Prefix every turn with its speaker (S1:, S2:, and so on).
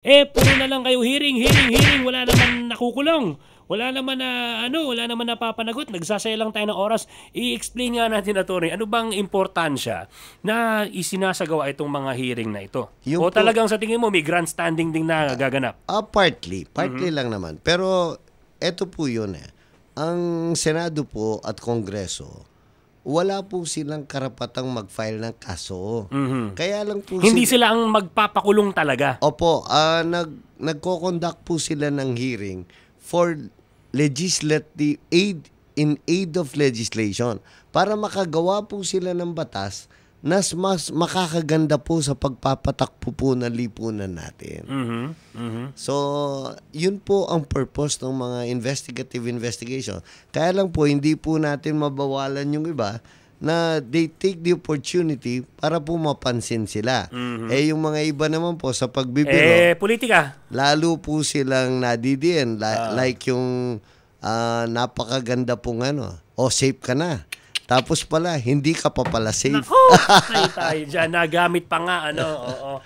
S1: Puro na lang kayo hearing, hearing, hearing, wala naman nakukulong. Wala naman na wala naman napapanagot. Nagsasaya lang tayo ng oras. I-explain nga natin, attorney, ano bang importansya na isinasagawa itong mga hearing na ito? O talagang sa tingin mo may grandstanding din na gaganap?
S2: Partly lang naman. Pero eto po 'yun eh. Ang Senado po at Kongreso, wala po silang karapatang mag-file ng kaso. Kaya lang po
S1: hindi sila ang magpapakulong talaga.
S2: Opo, nagko-conduct po sila ng hearing for legislative aid, in aid of legislation, para makagawa po sila ng batas na mas makakaganda po sa pagpapatakbo po ng lipunan natin. So, yun po ang purpose ng mga investigative investigation. Kaya lang po, hindi po natin mabawalan yung iba na they take the opportunity para po mapansin sila. Yung mga iba naman po sa pagbibiro,
S1: politika.
S2: Lalo po silang nadidiin. Like yung napakaganda pong safe ka na. Tapos pala, hindi ka pa pala safe.
S1: Nako, tayo dyan. Nagamit pa nga, oo.